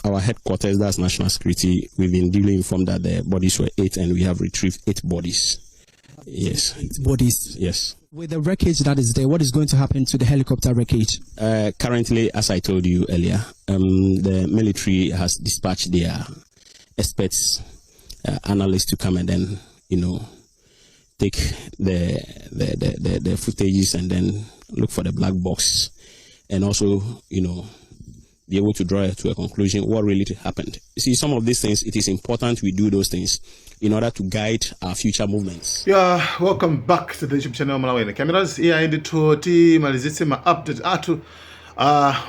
our headquarters, that's national security, we've been duly informed that the bodies were 8 and we have retrieved 8 bodies. Yes. 8 bodies. Yes. With the wreckage that is there, what is going to happen to the helicopter wreckage? Currently, as I told you earlier, the military has dispatched their experts, analysts to come and then, take the footages and then look for the black box, and also, be able to draw to a conclusion what really happened. You see, some of these things, it is important we do those things in order to guide our future movements. Yeah, welcome back to the YouTube channel Malawi Cameras. Here in the toti malizitse ma update atu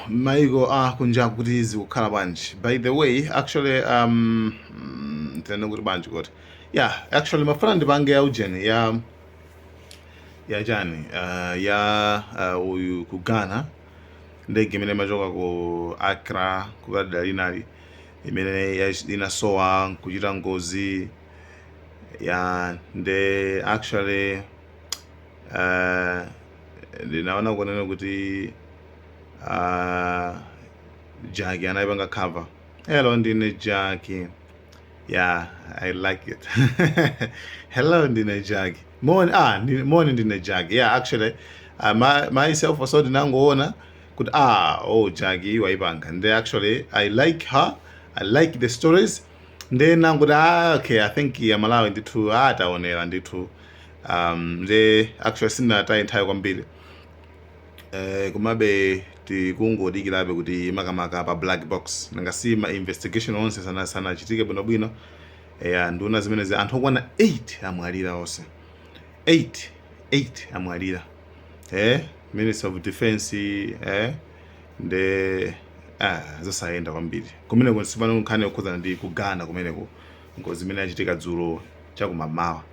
maigo kunja kuti zikukhala bwanji. By the way, actually yeah, actually mafuna ndipange ya ujeni ya jani uyu ku Ghana ndege imene machoka ku Accra kukadala linali imene inasowa kuchita ngozi ya nde actually ndinaona kunena kuti Jackie anaipanga cover. Hello ndine Jackie. Yeah, I like it. Hello ndine Jackie. Morning ndine Jackie. Yeah, actually myself also ndinangoona kuti Jackie waipanga. And actually I like her. I like the stories. Then okay, I think Malawi ndithu ataonera ndithu nde actually sina entire kwambiri kumabe tikungodikirabe kuti makamaka pa black box nangasi ma investigation onse sana chitike bwino nduna zimene anthu okwana 8 amwalira onse 8 amwalira Minister of Defense nde zasayenda kwambiri kumene kunsipano nkhani yokhuzana ndi kugana kumeneko ngozi imene yachitika dzulo chakumamawa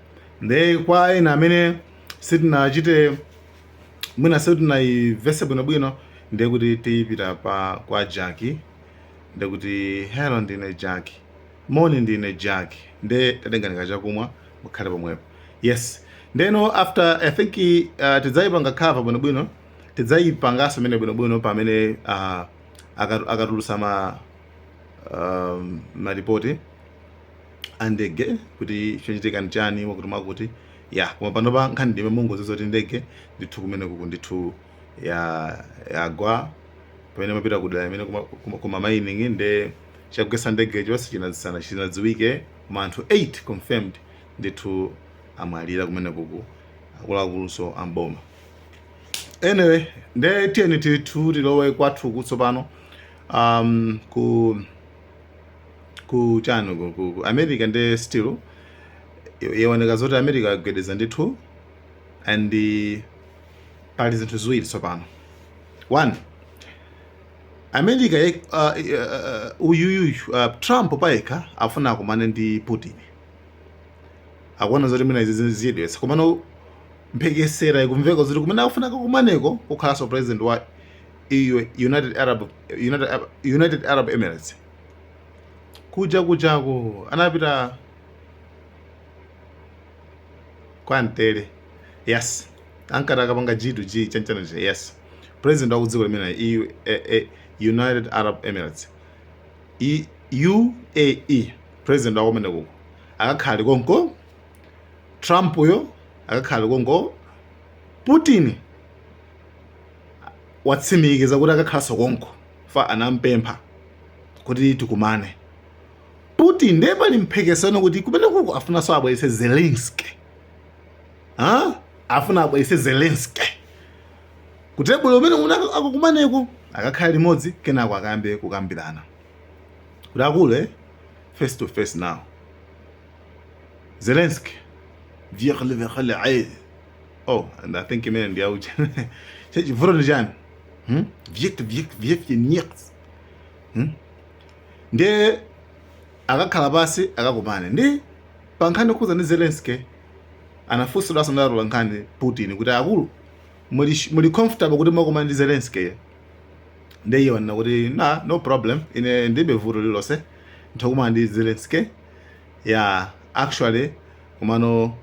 nde kwa ena amene sitinachite mwina sitinayivese bwinobwino nde kuti tipita kwa Jackie nde kuti hello ndine Jackie, morning ndine Jackie, nde tatenganika chakumwa mukhale pomwepo. Yes, ndeno after I think tidzayipanga cover bwinobwino tidzayipangaso mene bwinobwino pamene akatulusa ma report andege kuti chochitika nchani wakuti makuti koma pano pa nkhani ndime mungu zoti ndege ndithu kumene kuku ndithu yagwa pamene mapita kudala imene kuma mining nde chakugesa ndege chonse chinadziwike koma anthu 8 confirmed ndithu amwalira kumene kuku akuluakuluso amboma. Anyway, nde tiyeni tilowe kwathu kutsopano ku chano ku America nde still yaoneka zoti America yagwedeza ndithu and pali zinthu ziwiri tsopano. One, America Trump payekha afuna akumane ndi Putin akuona zoti mina izi ziyedwetsa komano mphekesera ikumveka zoti kumene afuna kukumaneko kukhalanso president wa United Arab Emirates kujako anapita kwa Ntere. Yes, ankara akapanga G2G chanchano. Yes, president wa kudziko limene United Arab Emirates UAE, president wa kumene kuko akakhali konko Trump yo akakhali konko Putin watsimikiza kuti akakhalanso konko fa anampempha kuti tikumane. Putin ndiye pali mphekesano kuti kumene kuko afuna so abwese Zelensky. Afuna abwese Zelensky kuti bwino umene akukumaneko akakhala limodzi kenako akambe kukambirana kuti akule face to face now. Zelensky and I think imene ndi auja chivuto ndi chani ndiye akakhala pasi akakumane ndi pankhani khuza ndi Zelensky anafunsira asandarola nkhani Putin kuti akulu muli comfortable kuti mwakumana ndi Zelensky. Ndiye iwo na kuti no problem ine ndibe vuto lilose ntakumana ndi Zelensky. Actually kumano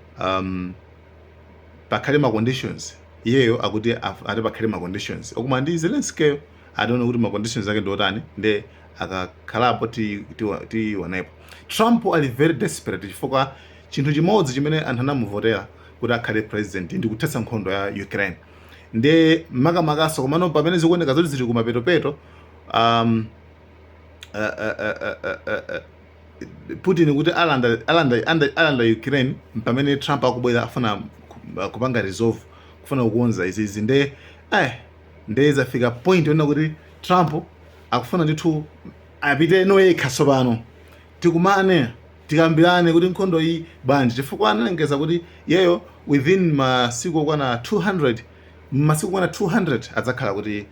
pakhale ma conditions yeyo akuti ati pakhale ma conditions okumana ndi Zelensky. I don't know kuti ma conditions ake ndotani nde akakhalapo tionepo. Trump ali very desperate chifukwa chinthu chimodzi chimene anthu anamuvotera kuti akhale president ndi kuthetsa nkhondo ya Ukraine. Ndiye makamakaso komano pamene zikuoneka zoti zili kumapetopeto Putin kuti alanda Ukraine pamene Trump akubwera afuna kupanga resolve kufuna kukonza izizi nde zafika point yona kuti Trump akufuna ndithu apite noyekha tsopano tikumane tikambirane kuti nkhondo iyi bwanji chifukwa analengeza kuti yeyo within masiku kwana 200 adzakhala kuti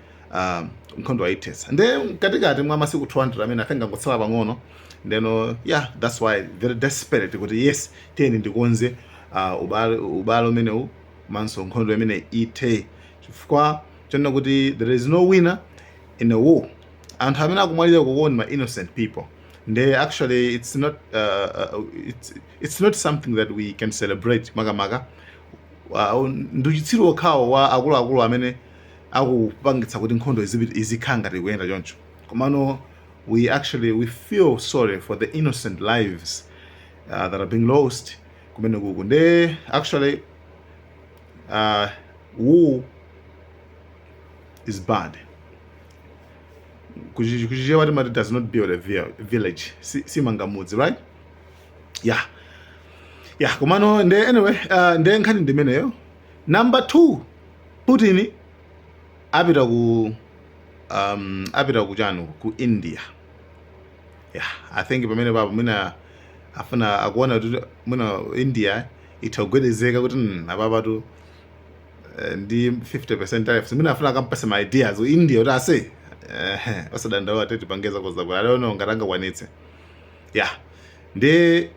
nkhondo ayithetsa. Nde katikati mwa masiku 200 amene atenga ngotsala pang'ono ndeno that's why very desperate kuti yes tiyeni ndikonze ubale umenewu manso nkhondo imene ithe chifukwa chonena kuti there is no winner in a war. Anthu amene akumwalira kuwona ma innocent people. They actually it's not something that we can celebrate makamaka. Nduchitsiro okhawo wa akuluakulu amene akupangitsa kuti nkhondo izikhanga tikuyenda choncho. Komano we feel sorry for the innocent lives that are being lost kumene kuku. Nde actually war is bad. Kuchichewa what matter does not build a village. Si mangamudzi, right? Yeah. Komano nde anyway, nde nkhani ndimeneyo. Number 2, Putin apita ku chanu ku India. I think pamene baba mina afuna akuona kuti muna India itagwedezeka kuti ababa tu ndi 50% tariffs. Mina afuna akampasa my ideas ku India kuti ase osadandawa tete pangeza koza kwa I don't know ngatanga kwanitse. Nde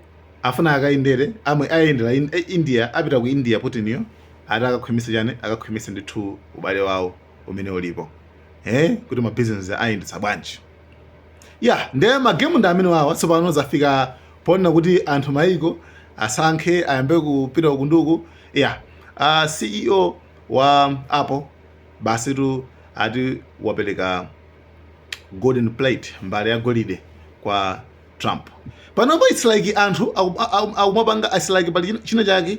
afuna akaindere amwe ayendera India apita ku India Putin akakhwimisa chane akakhwimisa ndithu ubale wawo umene ulipo kuti ma business ayendetsa bwanji. Nde magemu ndi amene wawo tsopano zafika pona kuti anthu maiko asankhe ayambe kupita kunduku. CEO wa Apple basitu ati wapereka golden plate mbale ya golide kwa Trump. Panopo it's like anthu akumapanga it's like pali china chake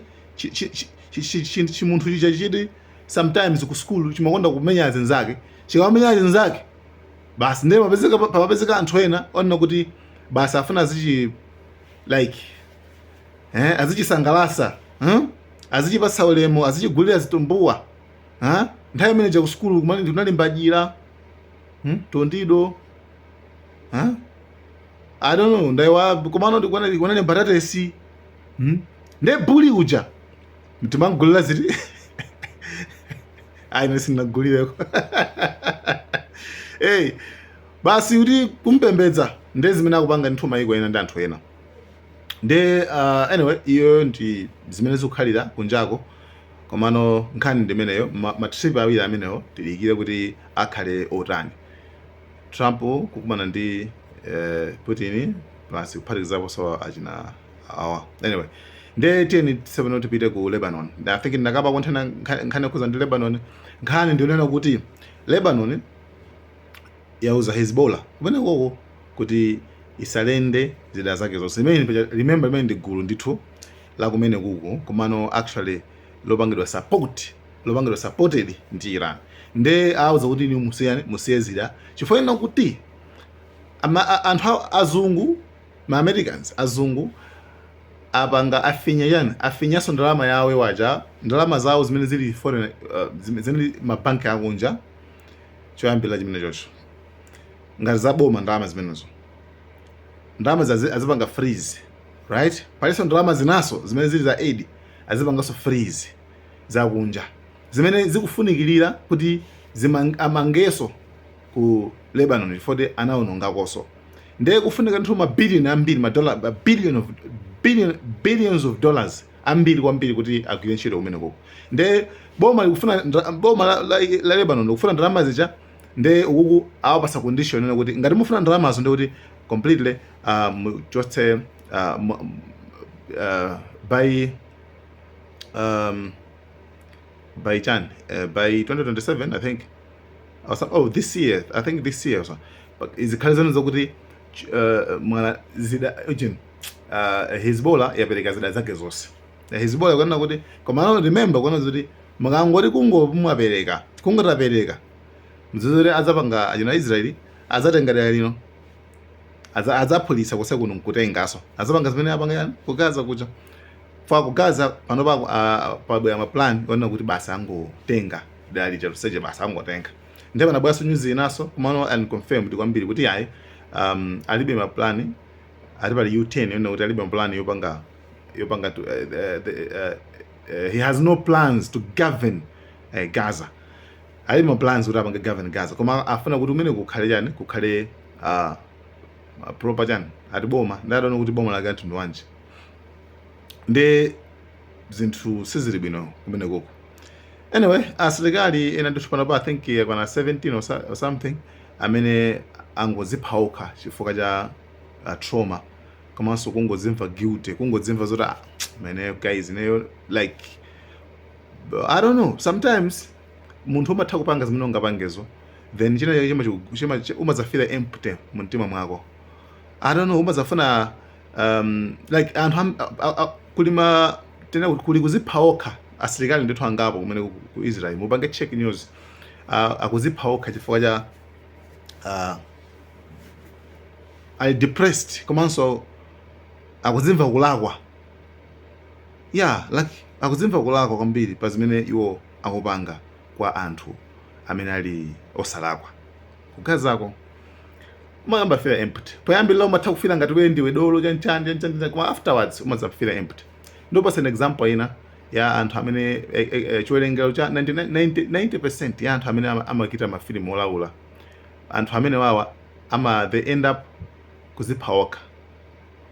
chimunthu chichachiti sometimes ku school chimakonda kumenya zenzake chikamenya zenzake basi nde papezeka anthu ena ona kuti basi afuna azichi like azichisangalasa azichipatsa ulemu azichigulira zitumbuwa nthawi imene ku school kumani kunalimbajira tondido I don't know ndaiwa komano ndikuona mbatatesi nde buli uja mtimangulira ziti ayi nesinagulireko basi kuti kumpembedza nde zimene akupanga ndithu maiko ena ndi anthu ena. Nde anyway iyo ndi zimene zikukhalira kunjako komano nkhani ndimeneyo matrip awiri amenewo tilikire kuti akhale otani. Trump kukumana ndi Putin plus kuphatikizapo so achina awa. Anyway nde tiyeni tisepeno tipite ku Lebanon. I think ndakapa konthena nkhani okhuza ndi Lebanon. Nkhani ndionena kuti Lebanon yauza Hezbollah kumene koko kuti isalende zida zake zonse. Remember imene ndi gulu ndithu la kumene kuku komano actually lopangidwa supported ndi Iran. Nde auza kuti ni musiye zida chifukwa kuti anthu azungu ma Americans azungu apanga afinyaso ndalama yawe waja ndalama zawo zimene zili foreign zimene mabanki akunja choyambira chimene chocho ngati zaboma ndalama zimenezo ndalama azipanga freeze, right? Paliso ndalama zinaso zimene zili za aid azipangaso freeze zakunja zimene zikufunikirira kuti amangeso ku Lebanon fode anaonongakoso. Nde kufunika nthu mabiliyoni ambiri billions of dollars ambiri kwambiri kuti agwire ntchito kumene koko. Nde boma la Lebanon likufuna ndalama zija nde ukuku awapasa condition ena kuti ngati mufuna ndalamazo nde kuti completely just by 2027 I think this year also izikhale zanu zokuti mwana zida Hezbollah yapereka zida zake zonse. Hezbollah kuona kuti koma remember kuona kuti makangoti kungomuapereka kungotapereka mzuzure azapanga ajina Israeli azatenga dera lino azapolisa kuse kuno nkutengaso azapanga zimene apanga yani kugaza kucha fa kugaza panopa pabwera maplan kuona kuti basa angotenga dera lija luseje basa angotenga ndipo na bwaso news inaso kumano and confirmed kwambiri kuti yayi alibe maplan ali pali U10 kuona kuti alibe maplan yopanga he has no plans to govern Gaza. Ali ma plans kuti apange govern Gaza. Koma afuna kuti umene kukhale yani kukhale proper yani ati boma ndadona kuti boma lake anthu ndiwanje. Nde zinthu sizili bwino kumene koko. Anyway, asilikali ena ndithupana pa I think yakwana 17 or something amene angozipha chifukwa cha trauma. Komanso kungozimva guilty kungozimva zoti man guys like I don't know sometimes munthu umatha kupanga zimene ungapangezo then chima umazafira empty mu mtima mwako. I don't know umazafuna like anthu kulima tena kuli kuzipha asilikali ndithu angapo kumene ku Israel mupange check news akuzipha chifukwa cha ali depressed komanso akuzimva kulakwa. Yeah, like akuzimva kulakwa kwambiri pa zimene iwo akupanga kwa anthu amene ali osalakwa. Kugazako umayamba feel empty. Poyambira umatha kufira ngati wewe ndiwe dolo chanchandi koma afterwards umazafira empty. Ndipo an example ina ya anthu amene chiwerengero cha 90% ya anthu amene amakita mafilimu olaula. Anthu amene wawa they end up kuzipha.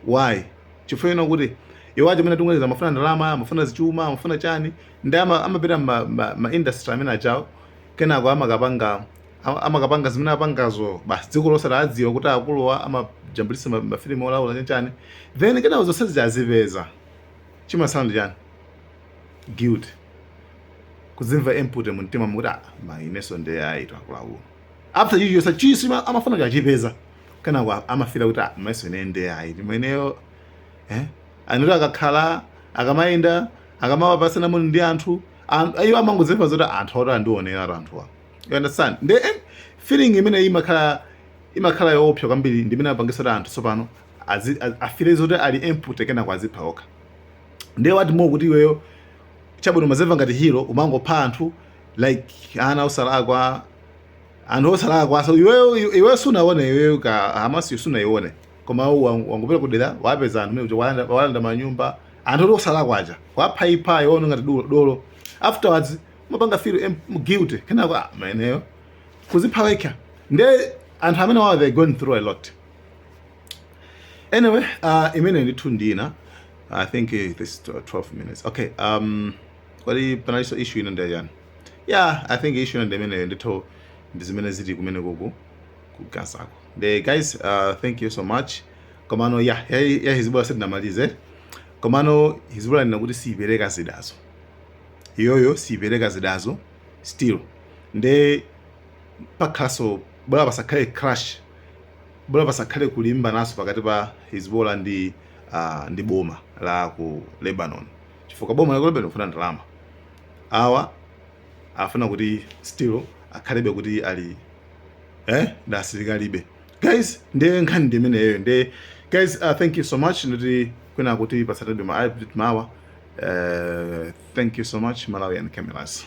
Why? Chifukwa kuti iwaje amene tungaliza mafuna ndalama, amafuna zichuma, amafuna chani, ndi amapita ma industry amene achawo kenako amakapanga zimene apangazo basi dziko lonse adziwa kuti akuluwa amajambulisa mafilimu olaula chani, then kenako zonse zazipeza chimasound chani guilt kuzimva input mu mtima mukuti maineso ndiye aitwa akuluakulu after you yosa chisima amafuna kachipeza kenako amafira kuti maiso ine ndiye aiti mweneyo anoti akakhala akamayenda akamawapasana muno ndi anthu ayo amangozimva zoti anthu oti andionera anthuwa. You understand? Nde feeling imene imakhala yoopsa kwambiri ndi imene apangisa kuti anthu tsopano afire zoti ali input kenako azipha okha. Nde wati mo kuti iweyo chabwino mazimva ngati hero umangopha anthu like ana osalakwa anthu osalakwa so iweyo sunaone iweyo ka Hamas sunaione. Koma wangopita kudera wapeza anthu mene walanda manyumba anthu osalakwa aja wapha yono ngati dolo afterwards mapanga feel guilty kenako maneyo kuzipha wekha. Nde anthu amene wawo they going through a lot. Anyway, imene ndithu ndina I think this 12 minutes. Okay, kwali panaliso issue ina ndi yani. Yeah, I think issue ina imene ndithu ndizimene ziti kumene kuku kugazako. The guys, thank you so much. Komano ya Hezbollah said namalize. Komano Hezbollah nakuti sibereka zidazo. Yoyo sibereka zidazo still. Nde pakaso bola basakale crash. Bola basakale kulimba naso pakati pa Hezbollah ndi boma la ku Lebanon. Chifukwa boma la ku Lebanon funa ndalama. Awa afuna kuti still akhalebe kuti ali ndasilikalibe. Guys, nde nkhani ndimeneyo nde guys, thank you so much ndoti kwena kuti pasatebe ma mawa. Thank you so much Malawian Cameras.